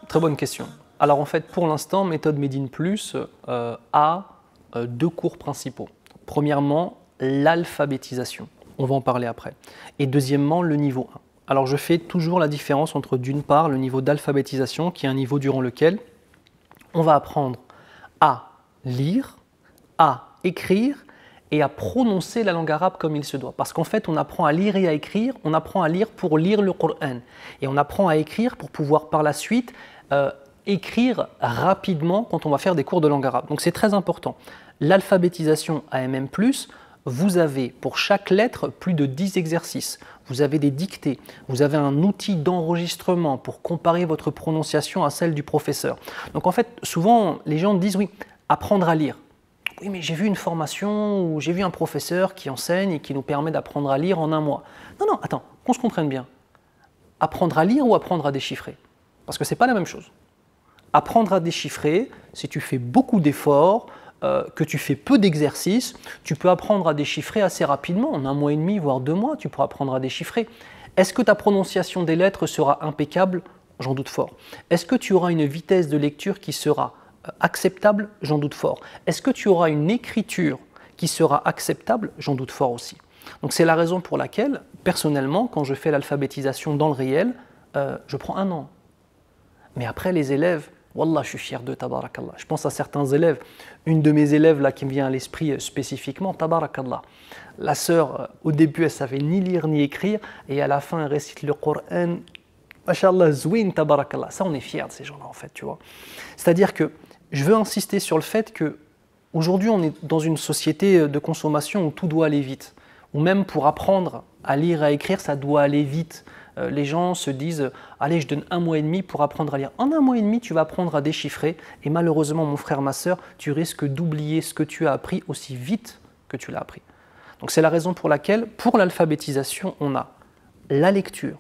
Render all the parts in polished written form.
Très bonne question. Alors en fait, pour l'instant, Méthode Made in Plus a deux cours principaux. Premièrement, l'alphabétisation. On va en parler après. Et deuxièmement, le niveau 1. Alors je fais toujours la différence entre d'une part le niveau d'alphabétisation, qui est un niveau durant lequel on va apprendre à lire, à écrire et à prononcer la langue arabe comme il se doit. Parce qu'en fait, on apprend à lire et à écrire, on apprend à lire pour lire le Coran. Et on apprend à écrire pour pouvoir par la suite écrire rapidement quand on va faire des cours de langue arabe. Donc c'est très important. L'alphabétisation AMM+, vous avez pour chaque lettre plus de 10 exercices. Vous avez des dictées, vous avez un outil d'enregistrement pour comparer votre prononciation à celle du professeur. Donc en fait, souvent les gens disent oui, apprendre à lire. Oui, mais j'ai vu une formation ou j'ai vu un professeur qui enseigne et qui nous permet d'apprendre à lire en un mois. Non, non, attends, qu'on se comprenne bien. Apprendre à lire ou apprendre à déchiffrer? Parce que ce n'est pas la même chose. Apprendre à déchiffrer, si tu fais beaucoup d'efforts, que tu fais peu d'exercices, tu peux apprendre à déchiffrer assez rapidement. En un mois et demi, voire 2 mois, tu pourras apprendre à déchiffrer. Est-ce que ta prononciation des lettres sera impeccable? J'en doute fort. Est-ce que tu auras une vitesse de lecture qui sera acceptable? J'en doute fort. Est-ce que tu auras une écriture qui sera acceptable? J'en doute fort aussi. Donc c'est la raison pour laquelle, personnellement, quand je fais l'alphabétisation dans le réel, je prends 1 an. Mais après, les élèves, Wallah, je suis fier d'eux, tabarakallah. Je pense à certains élèves. Une de mes élèves là qui me vient à l'esprit spécifiquement, tabarakallah. La sœur, au début, elle savait ni lire ni écrire, et à la fin, elle récite le Coran. Mashallah, zouin, tabarakallah. Ça, on est fiers de ces gens-là, en fait, tu vois. C'est-à-dire que je veux insister sur le fait que aujourd'hui, on est dans une société de consommation où tout doit aller vite. Ou même pour apprendre à lire et à écrire, ça doit aller vite. Les gens se disent « Allez, je donne 1 mois et demi pour apprendre à lire ». En 1 mois et demi, tu vas apprendre à déchiffrer et malheureusement, mon frère, ma sœur, tu risques d'oublier ce que tu as appris aussi vite que tu l'as appris. Donc c'est la raison pour laquelle, pour l'alphabétisation, on a la lecture,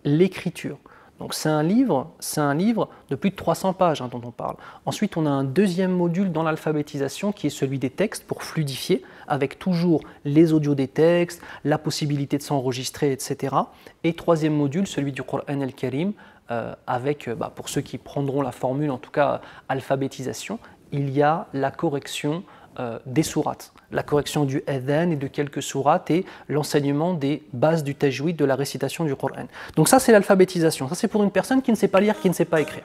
l'écriture. Donc c'est un livre de plus de 300 pages dont on parle. Ensuite, on a un deuxième module dans l'alphabétisation qui est celui des textes pour fluidifier, avec toujours les audios des textes, la possibilité de s'enregistrer, etc. Et troisième module, celui du Coran al-Karim, avec, pour ceux qui prendront la formule, en tout cas alphabétisation, il y a la correction des sourates, la correction du adhan et de quelques sourates et l'enseignement des bases du tajwid, de la récitation du Coran. Donc ça, c'est l'alphabétisation. Ça, c'est pour une personne qui ne sait pas lire, qui ne sait pas écrire.